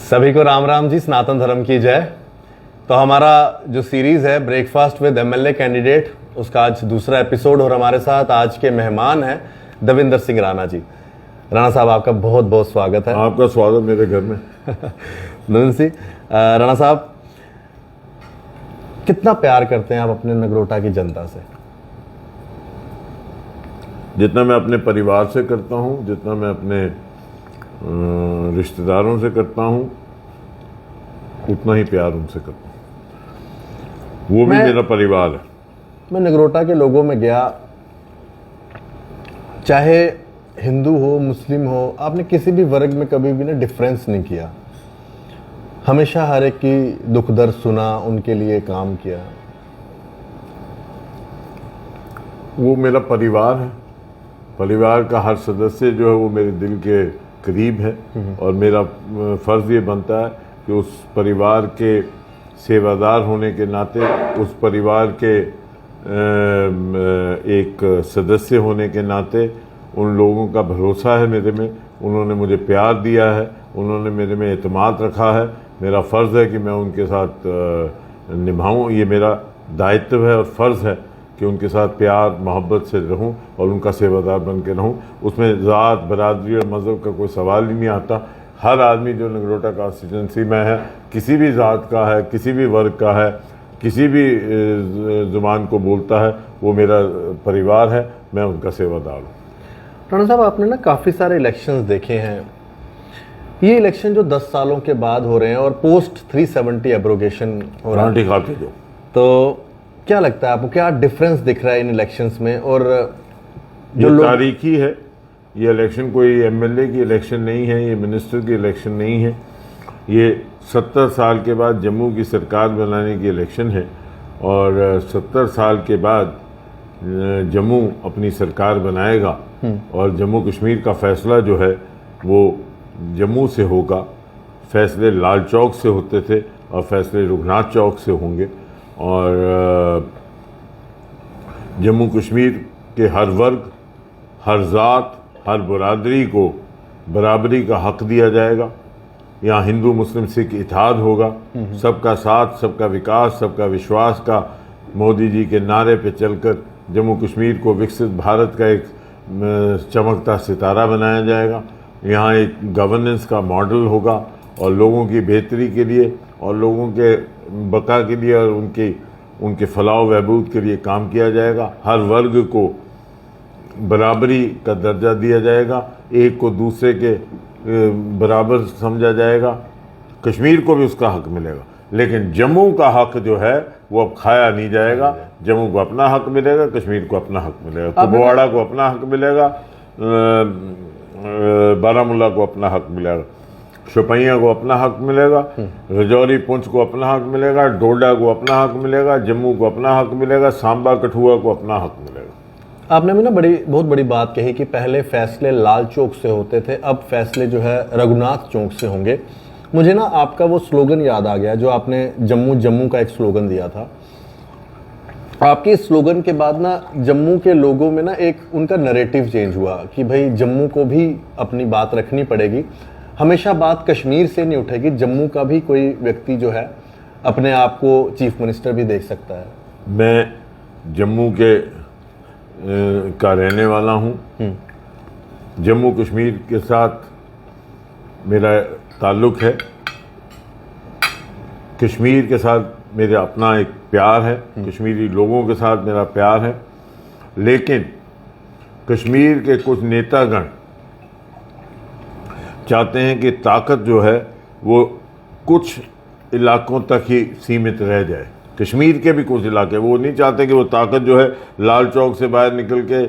सभी को राम राम जी, सनातन धर्म की जय। तो हमारा जो सीरीज है ब्रेकफास्ट विद एमएलए कैंडिडेट, उसका आज दूसरा एपिसोड और हमारे साथ आज के मेहमान हैं दविंदर सिंह राणा जी। राणा साहब, आपका बहुत बहुत स्वागत है। आपका स्वागत मेरे घर में। दविंदर सिंह, राणा साहब, कितना प्यार करते हैं आप अपने नगरोटा की जनता से? जितना मैं अपने परिवार से करता हूँ, जितना मैं अपने रिश्तेदारों से करता हूँ, उतना ही प्यार उनसे करता हूँ। वो भी मेरा परिवार है। मैं नगरोटा के लोगों में गया, चाहे हिंदू हो मुस्लिम हो, आपने किसी भी वर्ग में कभी भी ना डिफरेंस नहीं किया। हमेशा हर एक की दुख दर्द सुना, उनके लिए काम किया। वो मेरा परिवार है। परिवार का हर सदस्य जो है वो मेरे दिल के करीब है और मेरा फ़र्ज़ ये बनता है कि उस परिवार के सेवादार होने के नाते, उस परिवार के एक सदस्य होने के नाते उन लोगों का भरोसा है मेरे में, उन्होंने मुझे प्यार दिया है, उन्होंने मेरे में एतमाद रखा है। मेरा फ़र्ज़ है कि मैं उनके साथ निभाऊं। ये मेरा दायित्व है और फ़र्ज़ है कि उनके साथ प्यार मोहब्बत से रहूं और उनका सेवादार बन के रहूं। उसमें ज़ात, बरादरी और मज़हब का कोई सवाल ही नहीं आता। हर आदमी जो नगरोटा कॉन्स्टिट्यूंसी में है, किसी भी ज़ात का है, किसी भी वर्ग का है, किसी भी ज़ुबान को बोलता है, वो मेरा परिवार है, मैं उनका सेवादार हूँ। राणा साहब, आपने ना काफ़ी सारे इलेक्शंस देखे हैं। ये इलेक्शन जो 10 सालों के बाद हो रहे हैं और पोस्ट 370 एब्रोगेशन हो रहा है, खाते जो, तो क्या लगता है आपको, क्या डिफरेंस दिख रहा है इन इलेक्शंस में? और जो तारीखी है, ये इलेक्शन कोई एमएलए की इलेक्शन नहीं है, ये मिनिस्टर की इलेक्शन नहीं है, ये 70 साल के बाद जम्मू की सरकार बनाने की इलेक्शन है। और 70 साल के बाद जम्मू अपनी सरकार बनाएगा और जम्मू कश्मीर का फ़ैसला जो है वो जम्मू से होगा। फ़ैसले लाल चौक से होते थे और फ़ैसले रघुनाथ चौक से होंगे। और जम्मू कश्मीर के हर वर्ग, हर ज़ात, हर बरादरी को बराबरी का हक़ दिया जाएगा। यहाँ हिंदू मुस्लिम सिख इत्तेहाद होगा। सबका साथ, सबका विकास, सबका विश्वास का मोदी जी के नारे पे चलकर जम्मू कश्मीर को विकसित भारत का एक चमकता सितारा बनाया जाएगा। यहाँ एक गवर्नेंस का मॉडल होगा और लोगों की बेहतरी के लिए और लोगों के बका के लिए और उनके फलाह बहबूद के लिए काम किया जाएगा। हर वर्ग को बराबरी का दर्जा दिया जाएगा, एक को दूसरे के बराबर समझा जाएगा। कश्मीर को भी उसका हक मिलेगा, लेकिन जम्मू का हक जो है वो अब खाया नहीं जाएगा। जम्मू को अपना हक मिलेगा, कश्मीर को अपना हक मिलेगा, कुपवाड़ा को अपना हक मिलेगा, बारामूला को अपना हक मिलेगा, शोपियां को अपना हक मिलेगा, राजौरी पुंछ को अपना हक मिलेगा, डोडा को अपना हक मिलेगा, जम्मू को अपना हक मिलेगा, सांबा कठुआ को अपना हक मिलेगा। आपने भी ना बहुत बड़ी बात कही कि पहले फैसले लाल चौक से होते थे, अब फैसले जो है रघुनाथ चौक से होंगे। मुझे ना आपका वो स्लोगन याद आ गया जो आपने जम्मू जम्मू का एक स्लोगन दिया था। आपके इस स्लोगन के बाद ना जम्मू के लोगों में ना एक उनका नैरेटिव चेंज हुआ कि भाई जम्मू को भी अपनी बात रखनी पड़ेगी। हमेशा बात कश्मीर से नहीं उठेगी, जम्मू का भी कोई व्यक्ति जो है अपने आप को चीफ मिनिस्टर भी देख सकता है। मैं जम्मू के का रहने वाला हूँ। जम्मू कश्मीर के साथ मेरा ताल्लुक़ है, कश्मीर के साथ मेरा अपना एक प्यार है, कश्मीरी लोगों के साथ मेरा प्यार है। लेकिन कश्मीर के कुछ नेतागण चाहते हैं कि ताकत जो है वो कुछ इलाकों तक ही सीमित रह जाए। कश्मीर के भी कुछ इलाके, वो नहीं चाहते कि वो ताकत जो है लाल चौक से बाहर निकल के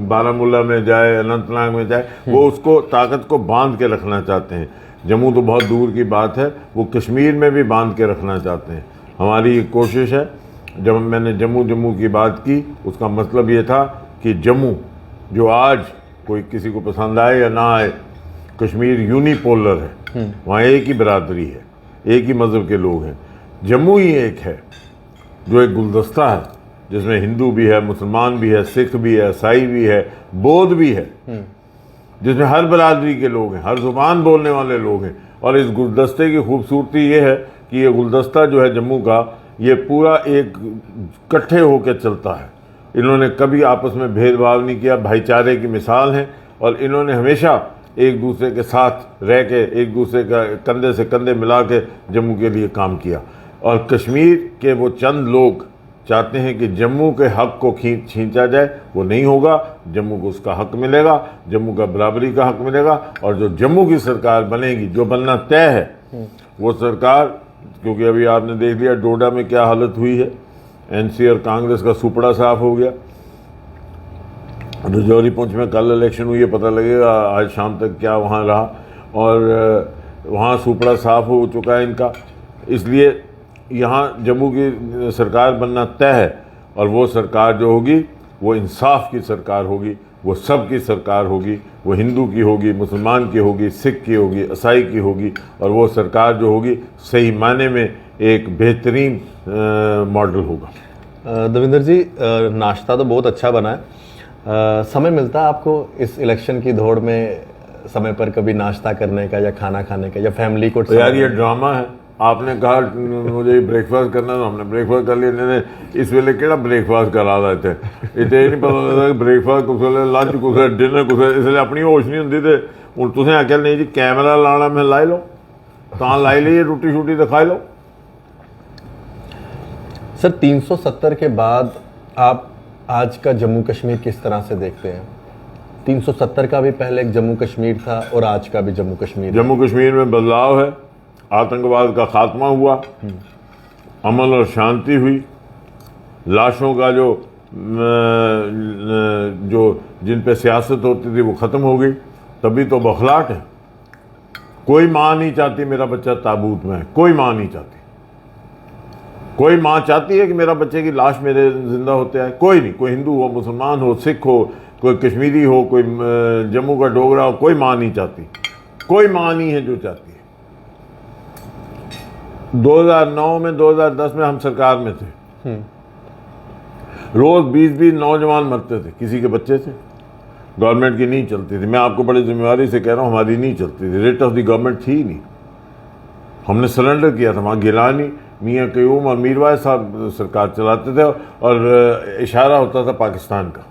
बारामूला में जाए, अनंतनाग में जाए। वो उसको ताकत को बांध के रखना चाहते हैं। जम्मू तो बहुत दूर की बात है, वो कश्मीर में भी बांध के रखना चाहते हैं। हमारी कोशिश है, जब मैंने जम्मू की बात की, उसका मतलब ये था कि जम्मू जो आज कोई किसी को पसंद आए या ना आए, कश्मीर यूनिपोलर है, वहाँ एक ही बरादरी है, एक ही मज़हब के लोग हैं। जम्मू ही एक है जो एक गुलदस्ता है जिसमें हिंदू भी है, मुसलमान भी है, सिख भी है, ईसाई भी है, बौद्ध भी है। जिसमें हर बरादरी के लोग हैं, हर जुबान बोलने वाले लोग हैं। और इस गुलदस्ते की खूबसूरती ये है कि ये गुलदस्ता जो है जम्मू का, ये पूरा एक इकट्ठे होकर चलता है। इन्होंने कभी आपस में भेदभाव नहीं किया, भाईचारे की मिसाल हैं। और इन्होंने हमेशा एक दूसरे के साथ रह के, एक दूसरे का कंधे से कंधे मिला के जम्मू के लिए काम किया। और कश्मीर के वो चंद लोग चाहते हैं कि जम्मू के हक को खींचा जाए, वो नहीं होगा। जम्मू को उसका हक मिलेगा, जम्मू का बराबरी का हक मिलेगा। और जो जम्मू की सरकार बनेगी, जो बनना तय है, वो सरकार, क्योंकि अभी आपने देख लिया डोडा में क्या हालत हुई है, एनसी और कांग्रेस का सुपड़ा साफ हो गया। रजौरी पुंछ में कल इलेक्शन हुई है, पता लगेगा आज शाम तक क्या वहाँ रहा। और वहाँ सुपड़ा साफ हो चुका है इनका। इसलिए यहाँ जम्मू की सरकार बनना तय है। और वो सरकार जो होगी वो इंसाफ की सरकार होगी, वो सब की सरकार होगी। वो हिंदू की होगी, मुसलमान की होगी, सिख की होगी, ईसाई की होगी। और वो सरकार जो होगी सही मायने में एक बेहतरीन मॉडल होगा। देवेंद्र जी, नाश्ता तो बहुत अच्छा बना है। समय मिलता है आपको इस इलेक्शन की दौड़ में समय पर कभी नाश्ता करने का या खाना खाने का, या फैमिली को? तो यार ये ड्रामा है। आपने कहा मुझे ब्रेकफास्ट करना, तो हमने ब्रेकफास्ट कर लिया। नहीं, इस वेले केड़ा ब्रेकफास्ट करा रहे थे, इतने नहीं पता लगता कि ब्रेकफास्ट कुछ वेले, लंच कुछ वेले, डिनर कुछ वेले। इसलिए अपनी होश नहीं होंगी। तो हूँ तुसें आख्या नहीं जी कैमरा लाना, मैं लाई लो, तो लाई ली, रोटी शूटी दिखाई लो। सर, 370 के बाद आप आज का जम्मू कश्मीर किस तरह से देखते हैं? 370 का भी पहले एक जम्मू कश्मीर था और आज का भी जम्मू कश्मीर। जम्मू कश्मीर में बदलाव है, आतंकवाद का खात्मा हुआ, अमन और शांति हुई, लाशों का जो जिन पे सियासत होती थी वो ख़त्म हो गई। तभी तो बौखलाहट है। कोई माँ नहीं चाहती मेरा बच्चा ताबूत में है, कोई माँ नहीं चाहती। कोई माँ चाहती है कि मेरा बच्चे की लाश मेरे जिंदा होते आए? कोई नहीं। कोई हिंदू हो, मुसलमान हो, सिख हो, कोई कश्मीरी हो, कोई जम्मू का डोगरा हो, कोई माँ नहीं चाहती। कोई माँ नहीं है जो चाहती है। 2009 में, 2010 में हम सरकार में थे, रोज 20-20 नौजवान मरते थे किसी के बच्चे से। गवर्नमेंट की नहीं चलती थी। मैं आपको बड़ी जिम्मेवारी से कह रहा हूँ, हमारी नहीं चलती थी। रेट ऑफ द गवर्नमेंट थी ही नहीं। हमने सरेंडर किया था। वहाँ गिलानी, मियाँ क्यूम और मीरवाइज साहब सरकार चलाते थे और इशारा होता था पाकिस्तान का।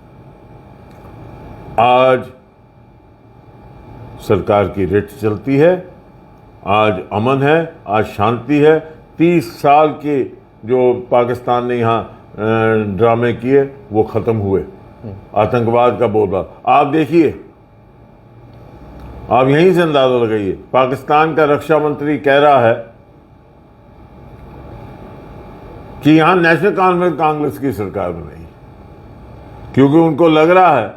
आज सरकार की रेट चलती है, आज अमन है, आज शांति है। 30 साल के जो पाकिस्तान ने यहाँ ड्रामे किए वो ख़त्म हुए। आतंकवाद का बोलबाला आप देखिए, आप यहीं से अंदाजा लगाइए। पाकिस्तान का रक्षा मंत्री कह रहा है कि यहां नेशनल कॉन्फ्रेंस कांग्रेस की सरकार बनेगी, क्योंकि उनको लग रहा है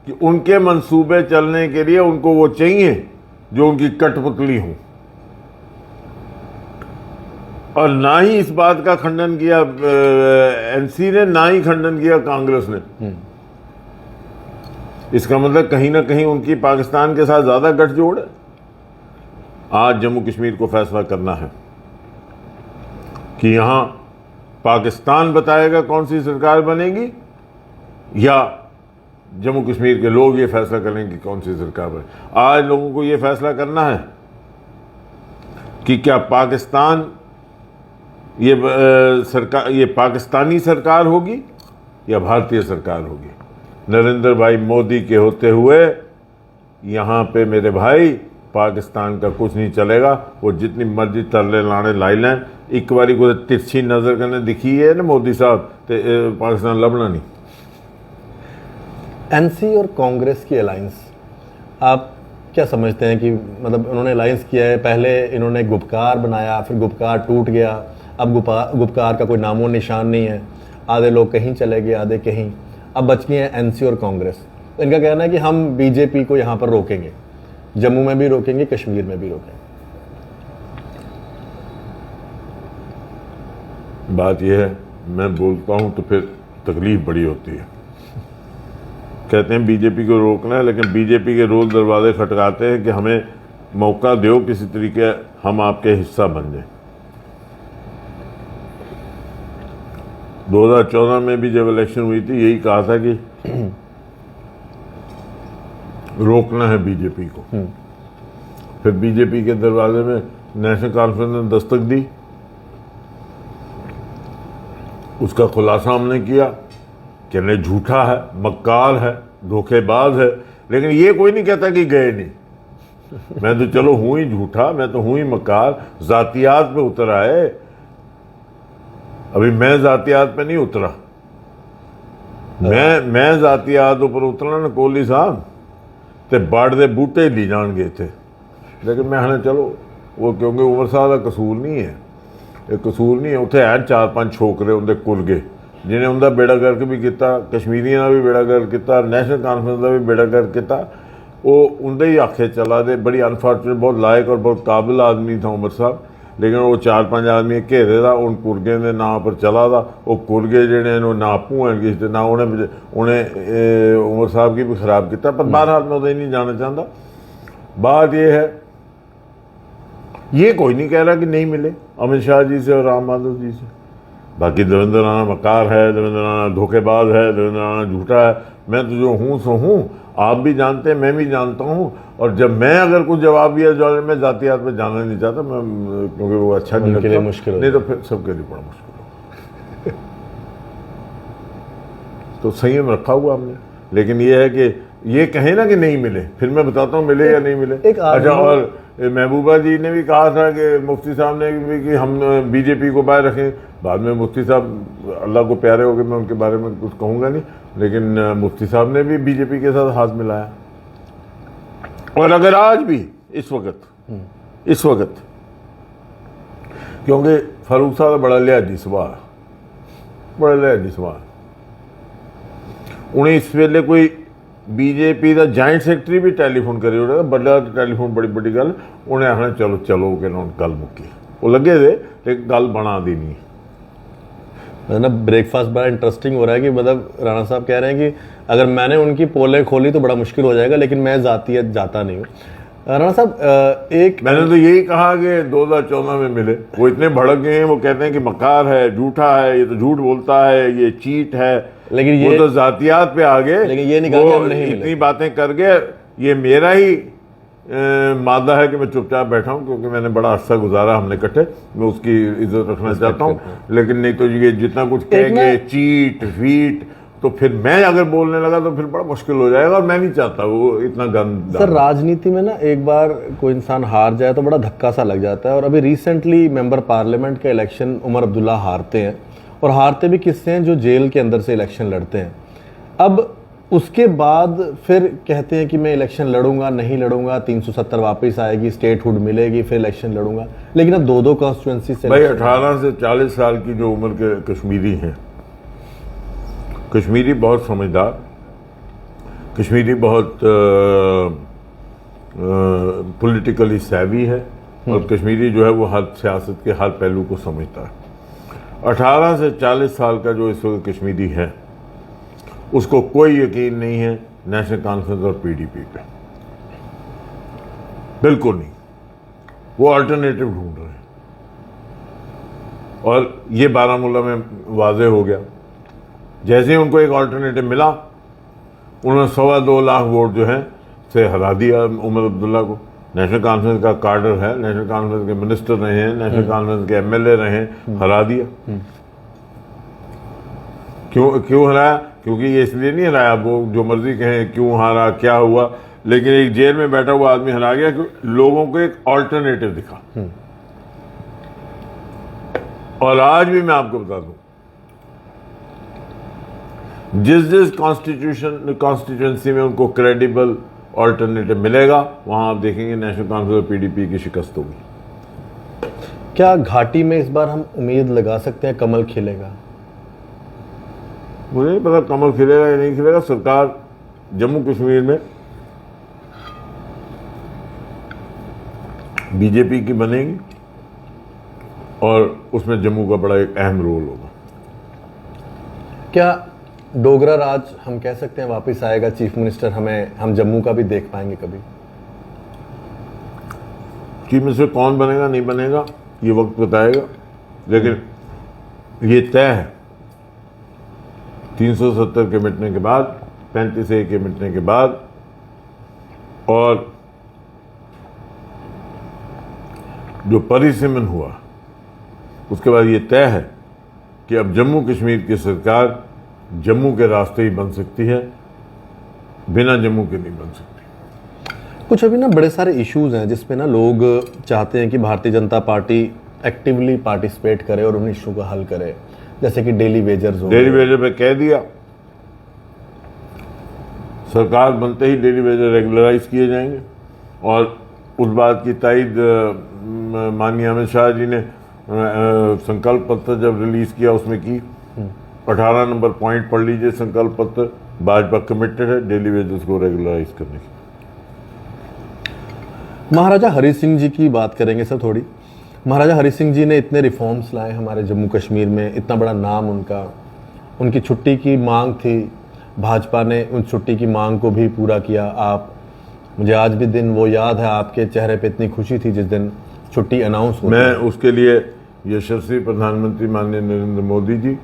कि उनके मंसूबे चलने के लिए उनको वो चाहिए जो उनकी कठपुतली हो। और ना ही इस बात का खंडन किया एनसी ने, ना ही खंडन किया कांग्रेस ने। इसका मतलब कहीं ना कहीं उनकी पाकिस्तान के साथ ज्यादा गठजोड़ है। आज जम्मू कश्मीर को फैसला करना है कि यहां पाकिस्तान बताएगा कौन सी सरकार बनेगी, या जम्मू कश्मीर के लोग ये फैसला करेंगे कौन सी सरकार बने। आज लोगों को ये फैसला करना है कि क्या पाकिस्तान ये सरकार, ये पाकिस्तानी सरकार होगी या भारतीय सरकार होगी। नरेंद्र भाई मोदी के होते हुए यहाँ पे मेरे भाई पाकिस्तान का कुछ नहीं चलेगा। वो जितनी मर्जी तरले लाने लाई लें, एक बारी को तिरछी नजर करने दिखी है ना मोदी साहब, तो पाकिस्तान लबना नहीं। एनसी और कांग्रेस की अलायंस, आप क्या समझते हैं कि मतलब उन्होंने अलायंस किया है, पहले इन्होंने गुपकार बनाया, फिर गुपकार टूट गया, अब गुपकार का कोई नामो निशान नहीं है। आधे लोग कहीं चले गए, आधे कहीं, अब बच गए हैं एनसी और कांग्रेस। तो इनका कहना है कि हम बीजेपी को यहाँ पर रोकेंगे, जम्मू में भी रोकेंगे, कश्मीर में भी रोकेंगे। बात यह है, मैं बोलता हूँ तो फिर तकलीफ बड़ी होती है। कहते हैं बीजेपी को रोकना है, लेकिन बीजेपी के रोज दरवाजे खटकाते हैं कि हमें मौका दो किसी तरीके, हम आपके हिस्सा बन जाए। 2014 में भी जब इलेक्शन हुई थी, यही कहा था कि रोकना है बीजेपी को। फिर बीजेपी के दरवाजे में नेशनल कॉन्फ्रेंस ने दस्तक दी, उसका खुलासा हमने किया कि नहीं, झूठा है, मक्कार है, धोखेबाज है, लेकिन ये कोई नहीं कहता कि गए नहीं। मैं तो चलो हूं ही झूठा, मैं तो हूं ही मक्कार, जातियात पे उतर आए। अभी मैं जातियात पे नहीं उतरा, मैं जातियात ऊपर उतरा ना कोहली साहब ते बाड़ दे बूटे ली जान गए थे। लेकिन मैं हने चलो वो, क्योंकि उमर साहब का कसूर नहीं है, ये कसूर नहीं है। उत्थे है 4-5 छोकरे उनके कुल गए जिन्हें उनका बेड़ा गर्क भी किया, कश्मीरियों का भी बेड़ा गर्क किया, नेशनल कॉन्फ्रेंस का भी बेड़ा गर्क किया। वो उनके ही आखे चला दे। बड़ी अनफॉर्चुनेट, बहुत लायक और बहुत काबिल आदमी था उमर साहब, लेकिन वो 4-5 आदमी घेरे था, उन कुरगे के नाम पर चला था। वो कुरगे जेने ना आपू हैं किसी ना, उन्हें उमर साहब की भी खराब किया। पर बहरहाल मैं उधर नहीं जाना चाहता। बात ये है, ये कोई नहीं कह रहा कि नहीं मिले अमित शाह जी से और राम माधव जी से। बाकी देवेंद्र राणा मक्कार है, देवेंद्र राणा धोखेबाज है, देवेंद्र राणा झूठा है। मैं तो जो हूँ सो हूँ, आप भी जानते हैं, मैं भी जानता हूँ। और जब मैं अगर कुछ जवाब दिया जो मैं जातियात में जाना नहीं चाहता, मैं, क्योंकि वो अच्छा नहीं लगता, मुश्किल नहीं तो फिर सबके लिए बड़ा मुश्किल हो। तो संयम रखा हुआ हमने। लेकिन ये है कि ये कहे ना कि नहीं मिले, फिर मैं बताता हूँ मिले या नहीं मिले। अच्छा, और महबूबा जी ने भी कहा था कि मुफ्ती साहब ने भी कि हम बीजेपी को बाहर रखें। बाद में मुफ्ती साहब अल्लाह को प्यारे हो गए, मैं उनके बारे में कुछ कहूँगा नहीं, लेकिन मुफ्ती साहब ने भी बीजेपी के साथ हाथ मिलाया। और अगर आज भी इस वक्त क्योंकि फारूक साहब बड़ा लिहाजी सवाल, उन्हें इस वेले कोई बीजेपी का जॉइंट सैकटरी भी टैलीफोन करी उड़ा, बड़ा टैलीफोन बड़ी बड़ी गल, उन्हें आखना चलो चलो के गल मुक्की। वो लगे थे लेकिन गल बना दी नहीं। मतलब ब्रेकफास्ट बड़ा इंटरेस्टिंग हो रहा है कि मतलब राणा साहब कह रहे हैं कि अगर मैंने उनकी पोलें खोली तो बड़ा मुश्किल हो जाएगा, लेकिन मैं जातियत जाता नहीं हूँ। राणा साहब एक मैंने तो यही कहा कि 2014 में मिले। वो इतने भड़क गए हैं, वो कहते हैं कि मक्कार है, झूठा है, ये तो झूठ बोलता है, ये चीट है, लेकिन ये वो तो जातियात पे आ गए। लेकिन ये नहीं कहा कि हम नहीं मिले। इतनी बातें कर गए। ये मेरा ही मादा है कि मैं चुपचाप बैठा हूँ, क्योंकि मैंने बड़ा अरसा गुजारा हमने इकट्ठे, मैं उसकी इज्जत रखना चाहता हूँ। लेकिन नहीं तो ये जितना कुछ कहेंगे चीट वीट, तो फिर मैं अगर बोलने लगा तो फिर बड़ा मुश्किल हो जाएगा, और मैं नहीं चाहता वो इतना गंदा। सर, राजनीति में ना एक बार कोई इंसान हार जाए तो बड़ा धक्का सा लग जाता है। और अभी रिसेंटली मेंबर पार्लियामेंट का इलेक्शन उमर अब्दुल्ला हारते हैं, और हारते भी किससे हैं, जो जेल के अंदर से इलेक्शन लड़ते हैं। अब उसके बाद फिर कहते हैं कि मैं इलेक्शन लड़ूंगा, नहीं लड़ूंगा, 370 वापस आएगी, स्टेटहुड मिलेगी, फिर इलेक्शन लड़ूंगा। लेकिन अब 2-2 कॉन्स्टिट्यूंसी से भाई 18 से 40 साल की जो उम्र के कश्मीरी हैं, कश्मीरी बहुत समझदार, कश्मीरी बहुत पॉलिटिकली सैवी है, और कश्मीरी जो है वो हर सियासत के हर पहलू को समझता है। 18 से 40 साल का जो इस वक्त कश्मीरी है, उसको कोई यकीन नहीं है नेशनल कॉन्फ्रेंस और पीडीपी पे, बिल्कुल नहीं। वो अल्टरनेटिव ढूंढ रहे हैं, और ये बारामूला में वाजे हो गया। जैसे ही उनको एक अल्टरनेटिव मिला, उन्होंने 2.25 लाख वोट जो है से हरा दिया उमर अब्दुल्ला को। नेशनल कॉन्फ्रेंस का कार्डर है, नेशनल कॉन्फ्रेंस के मिनिस्टर रहे हैं, नेशनल कॉन्फ्रेंस के एमएलए रहे हैं, हरा दिया। क्यों हराया? क्योंकि ये इसलिए नहीं हराया, वो जो मर्जी कहें क्यों हारा, क्या हुआ, लेकिन एक जेल में बैठा हुआ आदमी हरा गया क्योंकि लोगों को एक ऑल्टरनेटिव दिखा। और आज भी मैं आपको बता दूं, जिस कॉन्स्टिट्यूंसी में उनको क्रेडिबल ऑल्टरनेटिव मिलेगा, वहां आप देखेंगे नेशनल कॉन्फ्रेंस और पीडीपी की शिकस्त होगी। क्या घाटी में इस बार हम उम्मीद लगा सकते हैं कमल खिलेगा? मुझे नहीं पता कमल खिलेगा या नहीं खिलेगा। सरकार जम्मू कश्मीर में बीजेपी की बनेगी, और उसमें जम्मू का बड़ा एक अहम रोल होगा। क्या डोगरा राज हम कह सकते हैं वापस आएगा? चीफ मिनिस्टर हम जम्मू का भी देख पाएंगे कभी? चीफ मिनिस्टर कौन बनेगा नहीं बनेगा ये वक्त बताएगा, लेकिन ये तय है 370 के मिटने के बाद, 35A के मिटने के बाद और जो परिसीमन हुआ उसके बाद ये तय है कि अब जम्मू कश्मीर की सरकार जम्मू के रास्ते ही बन सकती है, बिना जम्मू के नहीं बन सकती। कुछ अभी ना बड़े सारे इश्यूज हैं जिसपे ना लोग चाहते हैं कि Bharatiya Janata party actively participate करे और उन इशू का हल करे, जैसे कि डेली वेजर्स हो डेली वेजर पे कह दिया, सरकार बनते ही डेली वेजर रेगुलराइज किए जाएंगे। और उस बात की तायद माननीय अमित शाह जी ने संकल्प पत्र जब रिलीज किया उसमें की। 18 नंबर पॉइंट पढ़ लीजिए संकल्प पत्र। भाजपा कमिटेड है डेली वेजेस को रेगुलराइज करने की। महाराजा हरि सिंह जी की बात करेंगे सर थोड़ी। महाराजा हरि सिंह जी ने इतने रिफॉर्म्स लाए हमारे जम्मू कश्मीर में, इतना बड़ा नाम उनका, उनकी छुट्टी की मांग थी, भाजपा ने उन छुट्टी की मांग को भी पूरा किया। आप, मुझे आज भी दिन वो याद है, आपके चेहरे पे इतनी खुशी थी जिस दिन छुट्टी अनाउंस हुई। मैं उसके लिए यशस्वी प्रधानमंत्री माननीय नरेंद्र मोदी जी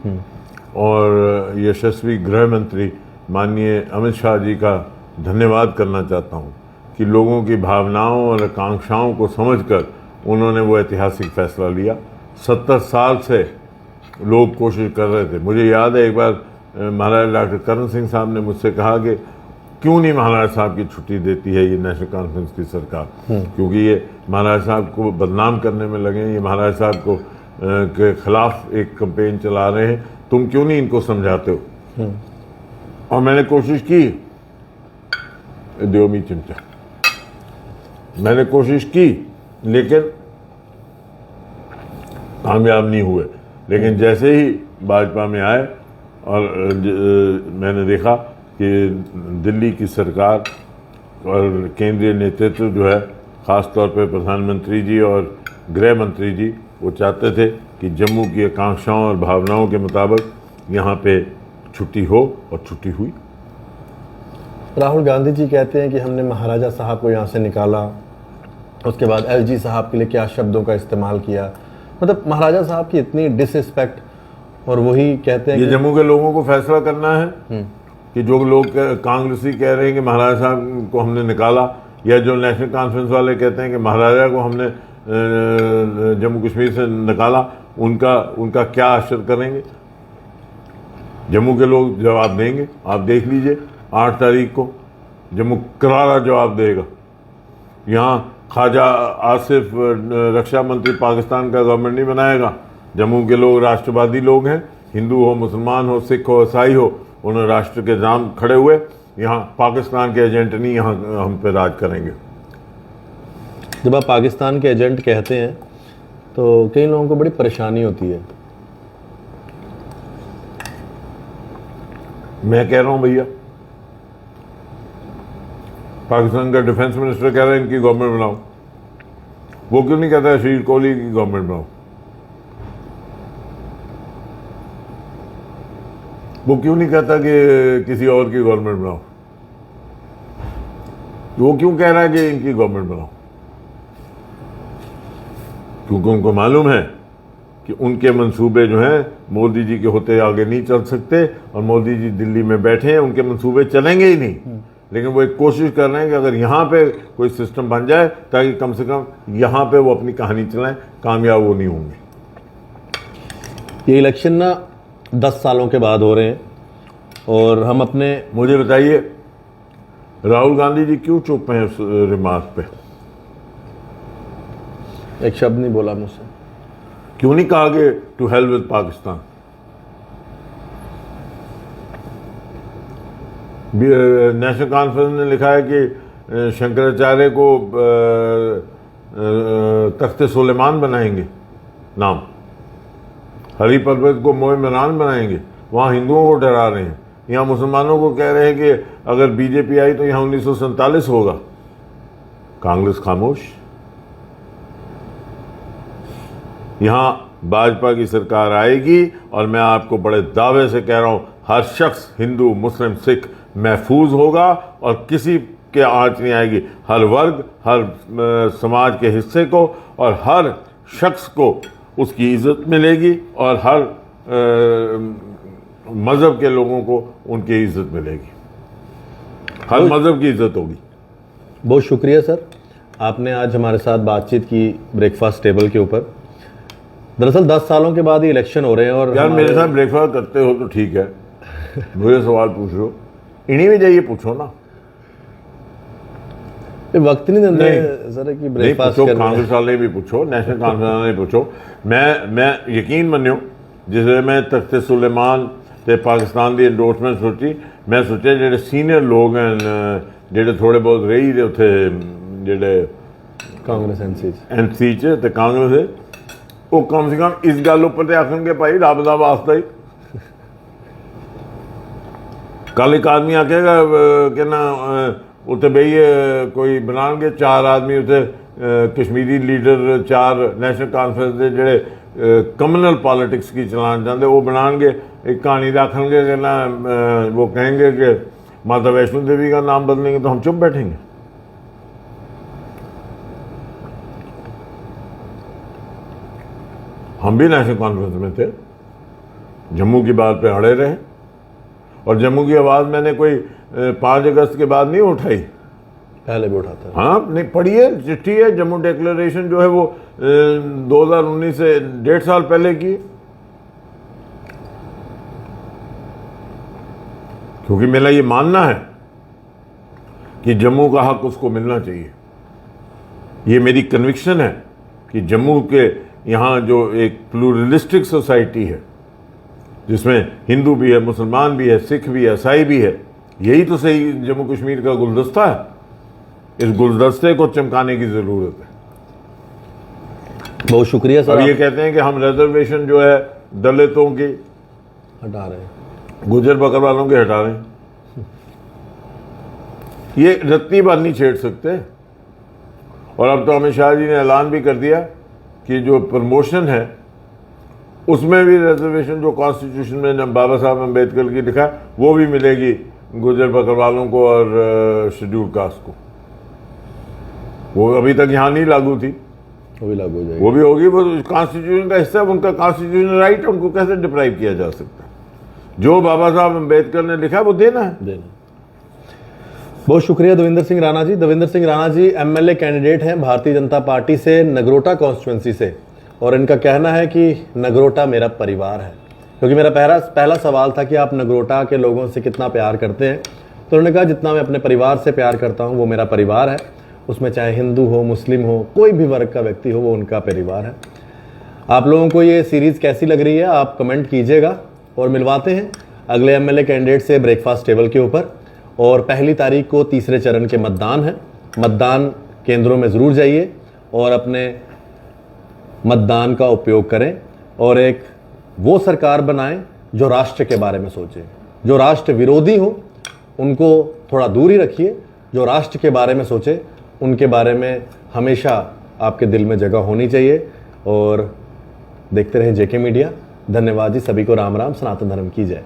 और यशस्वी गृह मंत्री माननीय अमित शाह जी का धन्यवाद करना चाहता हूं कि लोगों की भावनाओं और आकांक्षाओं को समझकर उन्होंने वो ऐतिहासिक फैसला लिया। 70 साल से लोग कोशिश कर रहे थे। मुझे याद है एक बार महाराजा डॉक्टर करण सिंह साहब ने मुझसे कहा कि क्यों नहीं महाराज साहब की छुट्टी देती है ये नेशनल कॉन्फ्रेंस की सरकार, क्योंकि ये महाराज साहब को बदनाम करने में लगे हैं, ये महाराज साहब को के खिलाफ एक कैंपेन चला रहे हैं, तुम क्यों नहीं इनको समझाते हो। और मैंने कोशिश की, देवमी चिमचा, मैंने कोशिश की लेकिन कामयाब नहीं हुए। लेकिन जैसे ही भाजपा में आए और मैंने देखा कि दिल्ली की सरकार और केंद्रीय नेतृत्व जो है, ख़ास तौर पे प्रधानमंत्री जी और गृह मंत्री जी, वो चाहते थे कि जम्मू की आकांक्षाओं और भावनाओं के मुताबिक यहाँ पे छुट्टी हो, और छुट्टी हुई। राहुल गांधी जी कहते हैं कि हमने महाराजा साहब को यहाँ से निकाला, उसके बाद एलजी साहब के लिए क्या शब्दों का इस्तेमाल किया, मतलब महाराजा साहब की इतनी डिसरिस्पेक्ट। और वही कहते हैं ये कि जम्मू के लोगों को फैसला करना है कि जो लोग कांग्रेसी कह रहे हैं कि महाराजा साहब को हमने निकाला, या जो नेशनल कॉन्फ्रेंस वाले कहते हैं कि महाराजा को हमने जम्मू कश्मीर से निकाला, उनका क्या असर करेंगे। जम्मू के लोग जवाब देंगे, आप देख लीजिए 8 तारीख को जम्मू करारा जवाब देगा। यहाँ ख्वाजा आसिफ रक्षा मंत्री पाकिस्तान का गवर्नमेंट नहीं बनाएगा। जम्मू के लोग राष्ट्रवादी लोग हैं, हिंदू हो, मुसलमान हो, सिख हो, ईसाई हो, उन्होंने राष्ट्र के नाम खड़े हुए, यहाँ पाकिस्तान के एजेंट नहीं यहाँ हम पे राज करेंगे। जब आप पाकिस्तान के एजेंट कहते हैं तो कई लोगों को बड़ी परेशानी होती है। मैं कह रहा हूँ भैया, पाकिस्तान का डिफेंस मिनिस्टर कह रहा है इनकी गवर्नमेंट बनाओ, वो क्यों नहीं कहता है श्री कोहली की गवर्नमेंट बनाओ? वो क्यों नहीं कहता कि किसी और की गवर्नमेंट बनाओ? वो क्यों कह रहा है कि इनकी गवर्नमेंट बनाओ? क्योंकि उनको मालूम है कि उनके मंसूबे जो हैं मोदी जी के होते आगे नहीं चल सकते, और मोदी जी दिल्ली में बैठे हैं, उनके मंसूबे चलेंगे ही नहीं। लेकिन वो एक कोशिश कर रहे हैं कि अगर यहाँ पे कोई सिस्टम बन जाए ताकि कम से कम यहाँ पे वो अपनी कहानी चलाएं, कामयाब वो नहीं होंगे। ये इलेक्शन ना 10 सालों के बाद हो रहे हैं और हम अपने, मुझे बताइए राहुल गांधी जी क्यों चुप हैं उस रिमार्क पे? एक शब्द नहीं बोला मुझसे। क्यों नहीं कहा कि to hell with Pakistan? National Conference ने लिखा है कि शंकराचार्य को तख्त सुलेमान बनाएंगे नाम, हरी पर्वत को मोए मैदान बनाएंगे, वहाँ हिंदुओं को डरा रहे हैं। यहाँ मुसलमानों को कह रहे हैं कि अगर बीजेपी आई तो यहाँ 1947 होगा। कांग्रेस खामोश। यहाँ भाजपा की सरकार आएगी और मैं आपको बड़े दावे से कह रहा हूँ, हर शख्स हिंदू, मुस्लिम, सिख महफूज होगा और किसी के आंच नहीं आएगी। हर वर्ग, हर समाज के हिस्से को और हर शख्स को उसकी इज्जत मिलेगी और हर मज़हब के लोगों को उनकी इज्जत मिलेगी। हर मज़हब की इज्जत होगी। बहुत शुक्रिया सर, आपने आज हमारे साथ बातचीत की ब्रेकफास्ट टेबल के ऊपर। दरअसल 10 सालों के बाद ही इलेक्शन हो रहे हैं और यार मेरे साथ ब्रेकफास्ट करते हो तो ठीक है, मुझे सवाल पूछ रहे हो, इन्हीं में जाइए पूछो ना। ये वक्त नहीं देते सर कि ब्रेकफास्ट पूछो, कांग्रेस वाले भी पूछो, नेशनल कॉन्फ्रेंस वाले भी पूछो। मैं यकीन मनियो जिसले मैं तख्ते सुलेमान ते पाकिस्तान की एंडोर्समेंट सोची, मैं सोचा जेडे सीनियर लोग हैं जेडे थोड़े बहुत रही दे उत्थे जेडे कांग्रेस एनसी च ते कांग्रेस वो कम से कम इस गल उपर तो आखन भाई रब का वास्ता ही। कल एक आदमी आखेगा कि ना उत्थे बहिए कोई बनाएंगे 4 आदमी उत्थे कश्मीरी लीडर 4 नेशनल कॉन्फ्रेंस के जेडे कम्युनल पॉलिटिक्स की चलाना चाहते वो बनाएंगे, एक कहानी रखेंगे कि ना वो कहेंगे कि माता वैष्णो देवी का नाम बदलेंगे, तो हम चुप बैठेंगे। हम भी नेशनल कॉन्फ्रेंस में थे, जम्मू की बात पे अड़े रहे और जम्मू की आवाज़ मैंने कोई 5 अगस्त के बाद नहीं उठाई, पहले भी उठाता है। हाँ नहीं पढ़िए, चिट्ठी है, जम्मू डिक्लेरेशन जो है वो 2019 से 1.5 साल पहले की, क्योंकि मेरा ये मानना है कि जम्मू का हक उसको मिलना चाहिए। ये मेरी कन्विक्शन है कि जम्मू के यहाँ जो एक प्लूरलिस्टिक सोसाइटी है जिसमें हिंदू भी है, मुसलमान भी है, सिख भी है, ईसाई भी है, यही तो सही जम्मू कश्मीर का गुलदस्ता है। इस गुलदस्ते को चमकाने की ज़रूरत है। बहुत शुक्रिया सर। अब ये कहते हैं कि हम रिजर्वेशन जो है दलितों की हटा रहे हैं, गुजर बकरवालों के हटा रहे हैं, ये रत्ती बात नहीं छेड़ सकते। और अब तो अमित शाह जी ने ऐलान भी कर दिया कि जो प्रमोशन है उसमें भी रिजर्वेशन जो कॉन्स्टिट्यूशन में बाबा साहब अम्बेडकर की लिखा है वो भी मिलेगी गुजर बकरवालों को और शेड्यूल कास्ट को। वो अभी तक यहाँ नहीं लागू थी, वो भी लागू हो जाएगी, वो भी होगी। वो कॉन्स्टिट्यूशन का हिस्सा है, उनका कॉन्स्टिट्यूशनल राइट है, उनको कैसे डिप्राइव किया जा सकता है? जो बाबा साहब अम्बेडकर ने लिखा है वो देना है। बहुत शुक्रिया देवेंद्र सिंह राणा जी। देवेंद्र सिंह राणा जी एमएलए कैंडिडेट हैं भारतीय जनता पार्टी से नगरोटा कॉन्स्टिट्यूंसी से, और इनका कहना है कि नगरोटा मेरा परिवार है। क्योंकि मेरा पहला सवाल था कि आप नगरोटा के लोगों से कितना प्यार करते हैं, तो उन्होंने कहा जितना मैं अपने परिवार से प्यार करता हूँ वो मेरा परिवार है, उसमें चाहे हिंदू हो, मुस्लिम हो, कोई भी वर्ग का व्यक्ति हो, वो उनका परिवार है। आप लोगों को ये सीरीज़ कैसी लग रही है आप कमेंट कीजिएगा, और मिलवाते हैं अगले एमएलए कैंडिडेट से ब्रेकफास्ट टेबल के ऊपर। और 1 तारीख को तीसरे चरण के मतदान है, मतदान केंद्रों में ज़रूर जाइए और अपने मतदान का उपयोग करें और एक वो सरकार बनाएं जो राष्ट्र के बारे में सोचे। जो राष्ट्र विरोधी हो उनको थोड़ा दूर ही रखिए, जो राष्ट्र के बारे में सोचे उनके बारे में हमेशा आपके दिल में जगह होनी चाहिए। और देखते रहें जेके मीडिया। धन्यवाद जी, सभी को राम राम, सनातन धर्म की जय।